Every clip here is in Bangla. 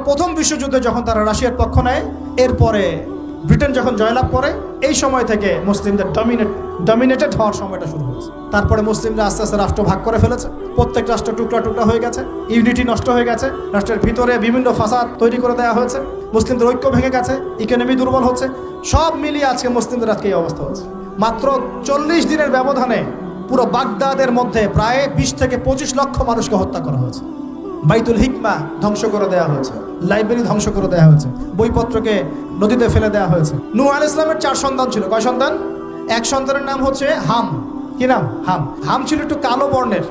প্রথম বিশ্বযুদ্ধে যখন তারা রাশিয়ার পক্ষ নেয়, এরপরে ব্রিটেন যখন জয়লাভ করে, এই সময় থেকে মুসলিমদের ডমিনেটেড হওয়ার সময়টা শুরু হয়েছে। তারপরে মুসলিমরা আস্তে আস্তে রাষ্ট্র ভাগ করে ফেলেছে, প্রত্যেক রাষ্ট্র টুকরা টুকরা হয়ে গেছে, ইউনিটি নষ্ট হয়ে গেছে, রাষ্ট্রের ভিতরে বিভিন্ন ফাসাদ তৈরি করে দেওয়া হয়েছে, মুসলিমদের ঐক্য ভেঙে গেছে, ইকোনমি দুর্বল হচ্ছে, সব মিলিয়ে আজকে মুসলিমদের আজকে এই অবস্থা হচ্ছে। মাত্র 40 দিনের ব্যবধানে পুরো বাগদাদের মধ্যে প্রায় 20 থেকে 25 লক্ষ মানুষকে হত্যা করা হয়েছে। বাইতুল হিকমা ধ্বংস করে দেওয়া হয়েছে, লাইব্রেরি ধ্বংস করে দেওয়া হয়েছে, বইপত্রকে নদীতে ফেলে দেওয়া হয়েছে। নূহ আলাইহিস সালামের 4 সন্তান ছিল। কয় সন্তান? এক সন্তানের নাম হচ্ছে হাম। কি নাম? হাম। হাম ছিল একটু কালো বর্ণের।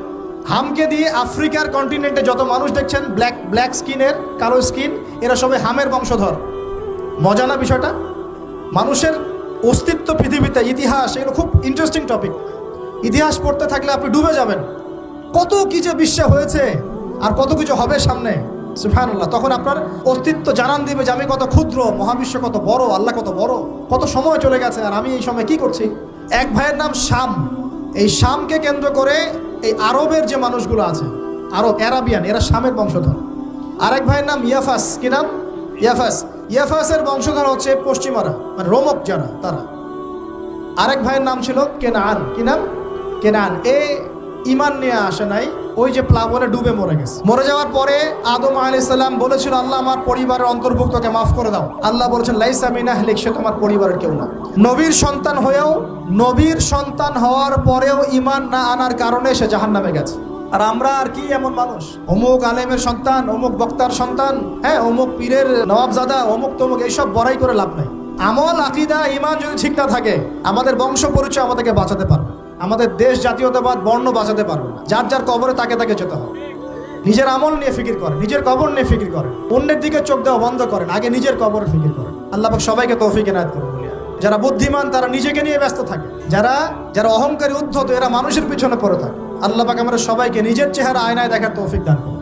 হামকে দিয়ে আফ্রিকার কন্টিনেন্টে যত মানুষ দেখছেন ব্ল্যাক স্কিনের, কালো স্কিন, এরা সবাই হামের বংশধর। মজা না বিষয়টা? মানুষের অস্তিত্ব পৃথিবীতে, ইতিহাস, এগুলো খুব ইন্টারেস্টিং টপিক। ইতিহাস পড়তে থাকলে আপনি ডুবে যাবেন। কত কি যে বিশ্বে হয়েছে আর কত কিছু হবে সামনে, সুবহানাল্লাহ। তখন আপনার অস্তিত্ব জানান দিবে যে আমি কত ক্ষুদ্র, মহাবিশ্ব কত বড়, আল্লাহ কত বড়, কত সময় চলে গেছে আর আমি এই সময় কি করছি। এক ভাইয়ের নাম শাম। এই শামকে কেন্দ্র করে এই আরবের যে মানুষগুলো আছে, আরব, অ্যারাবিয়ান, এরা শামের বংশধর। আরেক ভাইয়ের নাম ইয়াফাস। কি নাম? ইয়াফাস। ইয়াফাসের বংশধর হচ্ছে পশ্চিমারা, মানে রোমক যারা, তারা। আরেক ভাইয়ের নাম ছিল কেনান। কি নাম? কেনান। ইমান নিয়ে আসে নাই, ওই যে প্লাবনে ডুবে মরে গেছে। মরে যাওয়ার পরে আদম আলাইহিস সালাম বলেছিল, আল্লাহ আমার পরিবারের অন্তর্ভুক্তকে মাফ করে দাও। আল্লাহ বলেছেন, লাইসা মিন আহলিক, সে তোমার পরিবারের কেউ না। নবীর সন্তান হওয়ার পরেও ইমান না আনার কারণে সে জাহান্নামে গেছে। আর আমরা আর কি এমন মানুষ, অমুক আলেমের সন্তান, অমুক বক্তার সন্তান, হ্যাঁ, অমুক পীরের নওয়াবজাদা, অমুক তমুক, এইসব বড়াই করে লাভ নাই। আমল, আকীদা, ইমান যদি ঠিক না থাকে, আমাদের বংশ পরিচয় আমাদেরকে বাঁচাতে পারবে, আমাদের দেশ, জাতীয়তাবাদ, বর্ণ বাঁচাতে পারবে না। যার যার কবরে তাকে যেতে হবে। নিজের আমল নিয়ে ফিকির করেন, নিজের কবর নিয়ে ফিকির করেন, অন্যের দিকে চোখ দেওয়া বন্ধ করেন, আগে নিজের কবরে ফিকির করেন। আল্লাহ পাক সবাইকে তৌফিক এনায়েত করুন। যারা বুদ্ধিমান তারা নিজেকে নিয়ে ব্যস্ত থাকে, যারা অহংকারী, উদ্ধত, এরা মানুষের পিছনে পড়ে থাকে। আল্লাহ পাক আমাদের সবাইকে নিজের চেহারা আয়নায় দেখার তৌফিক দান করুন।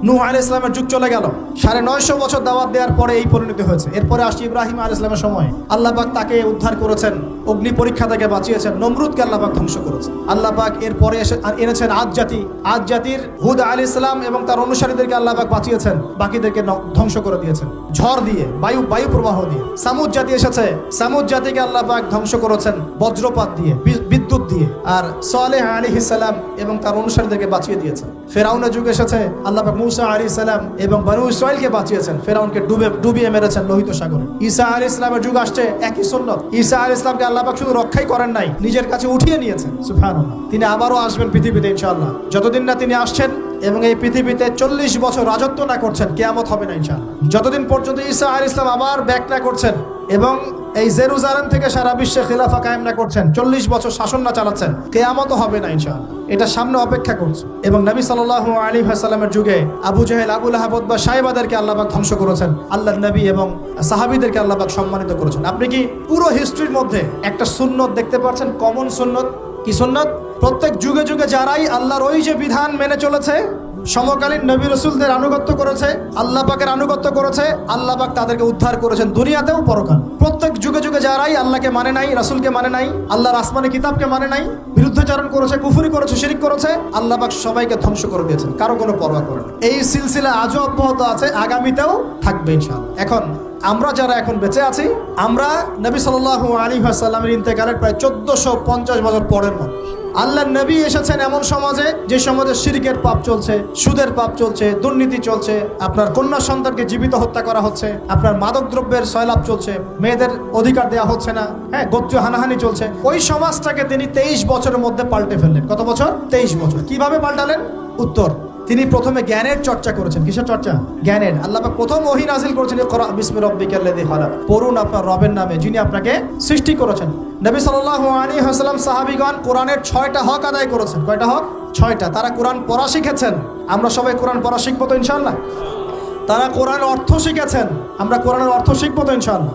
নূহ আলাইহিস সালামের যুগ চলে গেল, 950 বছর দাওয়াত দেওয়ার পরে এই পরিণতি হয়েছে। এরপরে আসছে ইব্রাহিম আলাইহিস সালামের সময়। আল্লাহ পাক তাকে উদ্ধার করেছেন, অগ্নি পরীক্ষা থেকে বাঁচিয়েছেন, নমরুদকে আল্লাহ পাক ধ্বংস করেছেন। আল্লাহ পাক এরপরে এনেছেন আদ জাতির হুদ আলাইহিস সালাম এবং তার অনুসারীদেরকে আল্লাহ পাক বাঁচিয়েছেন, বাকিদেরকে ধ্বংস করে দিয়েছেন ঝড় দিয়ে, বায়ু প্রবাহ দিয়ে। সামুদ জাতি এসেছে, সামুদ জাতিকে আল্লাহ পাক ধ্বংস করেছেন বজ্রপাত দিয়ে, বিদ্যুৎ দিয়ে। আর সালেহ আলাইহিস সালাম এবং তার অনুসারীদেরকে বাঁচিয়ে দিয়েছেন। ফেরাউনের যুগ এসেছে, আল্লাহ পাক মুসা আলাইহিস সালাম এবং বনু ইসরাইলকে বাঁচিয়েছেন, ফেরাউনকে ডুবিয়ে মেরেছেন লোহিত সাগরে। ঈসা আলাইহিস সালামের যুগ আসছে, একই সুন্নাত। ঈসা আলাইহিস সালামকে আল্লাহ পাক শুধু রক্ষাই করেন নাই, নিজের কাছে উঠিয়ে নিয়েছেন, সুবহানাল্লাহ। তিনি আবারও আসবেন পৃথিবীতে ইনশাআল্লাহ। যতদিন না তিনি আসছেন এবং এই পৃথিবীতে 40 বছর রাজত্ব না করছেন, কিয়ামত হবে না ইনশাআল্লাহ। যতদিন পর্যন্ত ঈসা আলাইহিস সালাম আবার ব্যাক না করছেন এবং এই জেরুজালেম থেকে সারা বিশ্বে খিলাফা কায়েম না করছেন, 40 বছর শাসন না চালাচ্ছেন, কিয়ামতও হবে না ইনশাআল্লাহ। এটা সামনে অপেক্ষা করছে। এবং নবী সাল্লাল্লাহু আলাইহি ওয়াসাল্লামের যুগে আবু জাহেল, আবু লাহাব, উতবা, সাইবাদেরকে আল্লাহ পাক ধ্বংস করেছেন, আল্লাহর নবী এবং সাহাবীদেরকে আল্লাহ পাক সম্মানিত করেছেন। আপনি কি পুরো হিস্ট্রির মধ্যে একটা সুন্নত দেখতে পাচ্ছেন, কমন সুন্নত? কি সুন্নত? প্রত্যেক যুগে যুগে যারাই আল্লাহর ওই যে বিধান মেনে চলেছে, সমকালীন নবী রাসূলদের আনুগত্য করেছে, আল্লাহ পাকের আনুগত্য করেছে, আল্লাহ পাক তাদেরকে উদ্ধার করেছেন দুনিয়াতেও পরকাল। প্রত্যেক যুগে যুগে যারাই আল্লাহকে মানে নাই, রাসূলকে মানে নাই, আল্লাহর আসমানি কিতাবকে মানে নাই, বিরুদ্ধাচরণ করেছে, কুফরি করেছে, শিরক করেছে, আল্লাহ পাক সবাইকে ধ্বংস করে দিয়েছেন, কারো কোনো পরোয়া করেন। এই সিলসিলা আজও অব্যাহত আছে, আগামীতেও থাকবে ইনশাআল্লাহ। এখন আমরা যারা এখন বেঁচে আছি, আমরা নবী সাল্লাল্লাহু আলাইহি ওয়াসাল্লামের ইন্তেকালের প্রায় 1450 বছর পরের মানুষ। আল্লাহর নবী এসেছেন এমন সমাজে, যে সমাজে শিরকের পাপ চলছে, সুদের পাপ চলছে, দুর্নীতি চলছে, আপনার কন্যা সন্তানকে জীবিত হত্যা করা হচ্ছে, আপনার মাদক দ্রব্যের সয়লাভ চলছে, মেয়েদের অধিকার দেওয়া হচ্ছে না, হ্যাঁ, গোত্রীয় হানাহানি চলছে। ওই সমাজটাকে তিনি 23 বছরের মধ্যে পাল্টে ফেললেন। কত বছর? 23 বছর। কিভাবে পাল্টালেন? উত্তর, তিনি প্রথমে জ্ঞানের চর্চা করেছেন। কিসের চর্চা? জ্ঞানের। আল্লাহ পাক প্রথম ওহী নাযিল করেছেন, ইকরা বিসমি রাব্বিকাল্লাযী খালাক, পড়ুন আপনার রবের নামে যিনি আপনাকে সৃষ্টি করেছেন। নবী সাল্লাল্লাহু আলাইহি ওয়াসাল্লাম, সাহাবীগণ কোরআনের 6টা হক আদায় করেছেন। কয়টা হক? 6টা। তারা কোরআন পড়া শিখেছেন, আমরা সবাই কোরআন পড়া শিখবো তো ইনশাআল্লাহ। তারা কোরআনের অর্থ শিখেছেন, আমরা কোরআনের অর্থ শিখবো তো ইনশাআল্লাহ।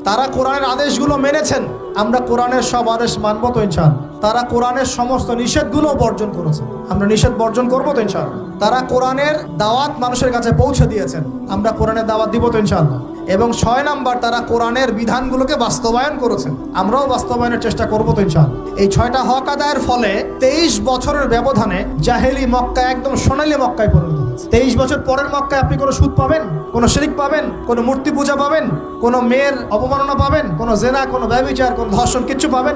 তারা কোরআনের আদেশগুলো মেনেছেন, আমরা কোরআনের সব আদেশ মানব তো ইনশাআল্লাহ। তারা কোরআনের সমস্ত নিষেধগুলো বর্জন করেছেন, আমরা নিষেধ বর্জন করবো তো ইনশাআল্লাহ। তারা কোরআনের দাওয়াত মানুষের কাছে পৌঁছে দিয়েছেন, আমরা কোরআনের দাওয়াত দিব তো ইনশাআল্লাহ। এবং 6 নাম্বার, তারা কোরআনের বিধানগুলোকে বাস্তবায়ন করেছেন, আমরাও বাস্তবায়নের চেষ্টা করবো তো ইনশাআল্লাহ। এই 6টা হক আদায়ের ফলে 23 বছরের ব্যবধানে জাহেলি মক্কা একদম সোনালী মক্কায় পরিণত হয়েছে। হয়েছে। 23 বছর পরের মক্কায় আপনি কোনো সুদ পাবেন, কোনো শিরিক পাবেন, কোনো মূর্তি পূজা পাবেন, কোনো মেয়ের অপমাননা পাবেন, কোনো জেনা, কোনো ব্যভিচার, কোনো ধর্ষণ, কিচ্ছু পাবেন?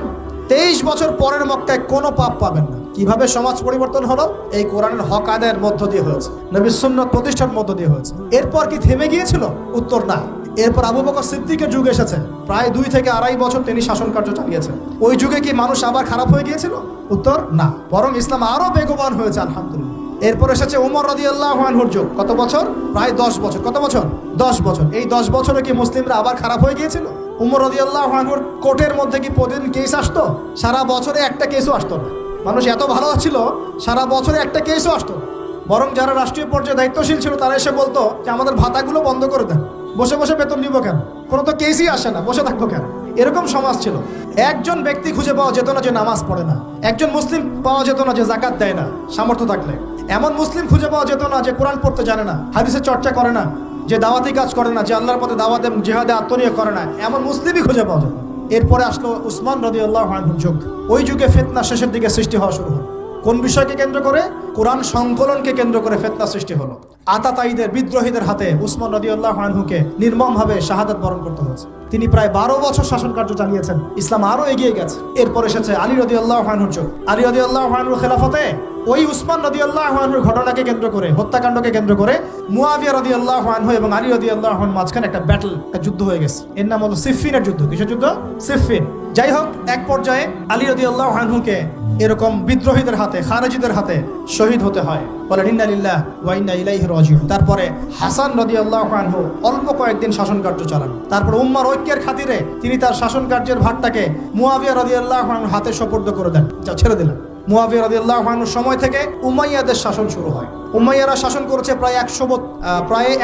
23 বছর পরের মক্কায় কোনো পাপ পাবেন না। কিভাবে সমাজ পরিবর্তন হলো? এই কোরআনের হক আদায়ের মধ্য দিয়ে হয়েছে, নবীর সুন্নাত প্রতিষ্ঠার মধ্য দিয়ে হয়েছে। এরপর কি থেমে গিয়েছিল? উত্তর না। এরপর আবু বকর সিদ্দিকের যুগ এসেছে, প্রায় 2 থেকে 2.5 বছর তিনি শাসন কার্য চালিয়েছেন। ওই যুগে কি মানুষ আবার খারাপ হয়ে গিয়েছিল? উত্তর না, বরং ইসলাম আরো বেগবান হয়েছে আলহামদুলিল্লাহ। এরপর এসেছে উমর রাদিয়াল্লাহু আনহুর যুগ। কত বছর? প্রায় 10 বছর। কত বছর? 10 বছর। এই 10 বছরে কি মুসলিমরা আবার খারাপ হয়ে গিয়েছিল? উমর রাদিয়াল্লাহু আনহুর কোর্টের মধ্যে কি প্রতিদিন কেস আসতো? সারা বছরে একটা কেসও আসতো না। মানুষ এত ভালো ছিল, সারা বছরে একটা কেসও আসতো না। বরং যারা রাষ্ট্রীয় পর্যায়ে দায়িত্বশীল ছিল তারা এসে বলতো যে আমাদের ভাতাগুলো বন্ধ করে দেন, বসে বসে বেতন নিব কেন, কোনো তো কেসই আসে না, বসে থাকবো কেন? এরকম সমাজ ছিল। একজন ব্যক্তি খুঁজে পাওয়া যেত না যে নামাজ পড়ে না, একজন মুসলিম পাওয়া যেত না যে জাকাত দেয় না সামর্থ্য থাকলে, এমন মুসলিম খুঁজে পাওয়া যেত না যে কোরআন পড়তে জানে না, হাদিসের চর্চা করে না, যে দাওয়াতি কাজ করে না, যে আল্লাহর পথে দাওয়াতে জিহাদে আত্মনিয়োগ করে না, এমন মুসলিমই খুঁজে পাওয়া যেত। এরপরে আসলো উসমান রাদিয়াল্লাহু আনহুর যুগ। ওই যুগে ফিতনা শেষের দিকে সৃষ্টি হওয়া শুরু হলো। কোন বিষয়কে কেন্দ্র করে? কোরআন সংকলনকে কেন্দ্র করে ফিতনা সৃষ্টি হলো। আতাতায়ীদের, বিদ্রোহীদের হাতে উসমান রাদিয়াল্লাহু আনহুকে নির্মমভাবে শাহাদাত বরণ করতে হয়েছে। তিনি প্রায় 12 বছর শাসন কার্য চালিয়েছেন। ইসলাম আরো এগিয়ে গেছে। এরপর এসেছে আলী রাদিয়াল্লাহু আনহুর যুগ। আলী রাদিয়াল্লাহু আনহুর খেলাফতে ওই উসমান রাদিয়াল্লাহু আনহুর ঘটনাকে কেন্দ্র করে, হত্যাকাণ্ডকে কেন্দ্র করে মুয়াবিয়া রাদিয়াল্লাহু আনহু এবং আলী রাদিয়াল্লাহু আনহুর মাঝখানে একটা ব্যাটল, একটা যুদ্ধ হয়ে গেছে। এর নাম হলো সিফফিনের যুদ্ধ। কিসের যুদ্ধ? সিফফিন। যাই হোক, এক পর্যায়ে আলী রাদিয়াল্লাহু আনহুকে এরকম বিদ্রোহীদের হাতে, খারেজিদের হাতে শহীদ হতে হয়। বলেন ইন্না লিল্লাহি ওয়া ইন্না ইলাইহি রাজিউন। তারপরে হাসান রাদিয়াল্লাহু আনহু অল্প কয়েকদিন শাসন কার্য চালান। তারপর উম্মার ঐক্যের খাতিরে তিনি তার শাসন কার্যের ভারটাকে মুয়াবিয়া রাদিয়াল্লাহু আনহুর হাতে সুপর্দ করে দেন, যা ছেড়ে দিলেন। মুয়াবিয়া রাদিয়াল্লাহু আনহুর সময় থেকে উমাইয়াদের শাসন শুরু হয়। উমাইয়ারা শাসন করেছে প্রায়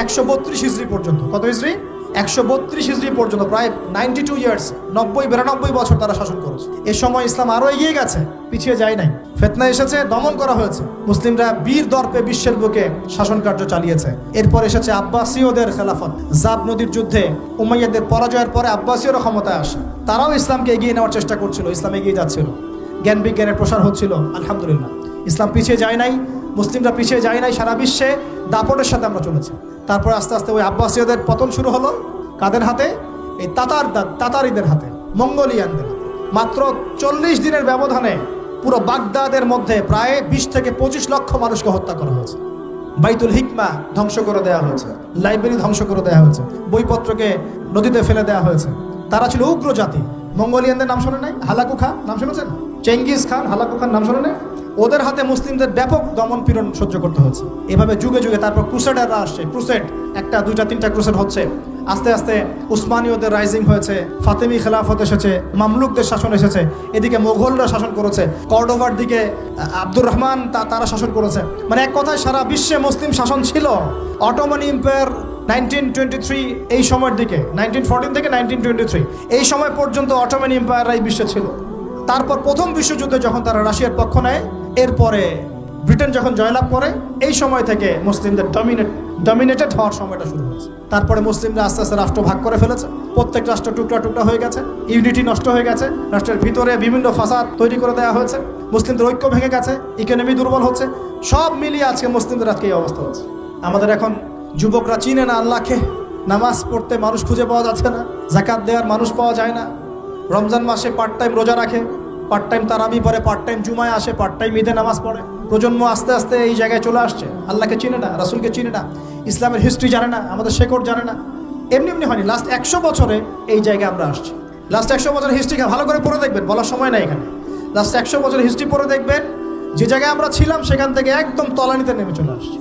132 হিজরি পর্যন্ত। কত হিজরি? 132 হিজরি পর্যন্ত, প্রায় 92 ইয়ার্স, 92 বছর তারা শাসন করেছে। এ সময় ইসলাম আরো এগিয়ে গেছে, পিছিয়ে যায় নাই। ফিতনা এসেছে, দমন করা হয়েছে। মুসলিমরা বীর দর্পে বিশ্বের বুকে শাসন কার্য চালিয়েছে। এরপর এসেছে আব্বাসীয়দের খেলাফত। জাব নদীর যুদ্ধে উমাইয়াদের পরাজয়ের পরে আব্বাসীয়রা ক্ষমতায় আসে। তারাও ইসলামকে এগিয়ে নেওয়ার চেষ্টা করছিল, ইসলাম এগিয়ে যাচ্ছিল, জ্ঞান বিজ্ঞানের প্রসার হচ্ছিল। আলহামদুলিল্লাহ, ইসলাম পিছিয়ে যায় নাই, মুসলিমরা পিছিয়ে যায় নাই। সারা বিশ্বে দাপটের সাথে আমরা চলেছি। তারপর আস্তে আস্তে ওই আব্বাসীয়দের পতন শুরু হলো। কাদের হাতে? এই তাতারিদের হাতে, মঙ্গোলিয়ানদের হাতে। মাত্র 40 দিনের ব্যবধানে পুরো বাগদাদের মধ্যে প্রায় 20 থেকে 25 লক্ষ মানুষকে হত্যা করা হয়েছে। বাইতুল হিকমা ধ্বংস করে দেওয়া হয়েছে, লাইব্রেরি ধ্বংস করে দেওয়া হয়েছে, বইপত্রকে নদীতে ফেলে দেওয়া হয়েছে। তারা ছিল উগ্র জাতি। মঙ্গোলিয়ানদের নাম শোনে নাই? হালাকু খান নাম শুনেছেন? চেঙ্গিস খান, হালাকু খান নাম শোনে নাই? ওদের হাতে মুসলিমদের ব্যাপক দমন পীড়ন সহ্য করতে হয়েছে। এভাবে যুগে যুগে তারপর ক্রুসেডাররা আসছে। ক্রুসেড, 1টা 2টা 3টা ক্রুসেড হচ্ছে। আস্তে আস্তে উসমানীয়দের রাইজিং হয়েছে, ফাতেমি খেলাফত এসেছে, মামলুকদের শাসন এসেছে। এদিকে মোগলরা শাসন করেছে, কর্ডোভার দিকে আব্দুর রহমান তারা শাসন করেছে। মানে এক কথায় সারা বিশ্বে মুসলিম শাসন ছিল। অটোমান এম্পায়ার 1923 এই সময়ের দিকে, 1914 থেকে 1923 এই সময় পর্যন্ত অটোমান এম্পায়াররাই বিশ্বে ছিল। তারপর প্রথম বিশ্বযুদ্ধে যখন তারা রাশিয়ার পক্ষ নেয়, এরপরে ব্রিটেন যখন জয়লাভ করে, এই সময় থেকে মুসলিমদের ডমিনেটেড হওয়ার সময়টা শুরু হয়েছে। তারপরে মুসলিমরা আস্তে আস্তে রাষ্ট্র ভাগ করে ফেলেছে। প্রত্যেক রাষ্ট্র টুকরা টুকরা হয়ে গেছে, ইউনিটি নষ্ট হয়ে গেছে, রাষ্ট্রের ভিতরে বিভিন্ন ফাসাদ তৈরি করে দেওয়া হয়েছে, মুসলিমদের ঐক্য ভেঙে গেছে, ইকোনমি দুর্বল হচ্ছে। সব মিলিয়ে আজকে মুসলিমদের আজকে এই অবস্থা হচ্ছে। আমাদের এখন যুবকরা চিনে না আল্লাহকে, নামাজ পড়তে মানুষ খুঁজে পাওয়া যাচ্ছে না, জাকাত দেওয়ার মানুষ পাওয়া যায় না। রমজান মাসে পার্ট টাইম রোজা রাখে, পার্ট টাইম তারাবি পড়ে, পার্ট টাইম জুমায় আসে, পার্ট টাইম ঈদে নামাজ পড়ে। প্রজন্ম আস্তে আস্তে এই জায়গায় চলে আসছে। আল্লাহকে চিনে না, রাসূলকে চিনে না, ইসলামের হিস্ট্রি জানে না, আমাদের শেকড় জানে না। এমনি এমনি হয়নি, লাস্ট 100 বছরে এই জায়গায় আমরা আসছি। লাস্ট 100 বছরের হিস্ট্রি ভালো করে পড়ে দেখবেন, বলার সময় নাই এখানে। লাস্ট 100 বছরের হিস্ট্রি পড়ে দেখবেন, যে জায়গায় আমরা ছিলাম সেখান থেকে একদম তলানিতে নেমে চলে আসছি।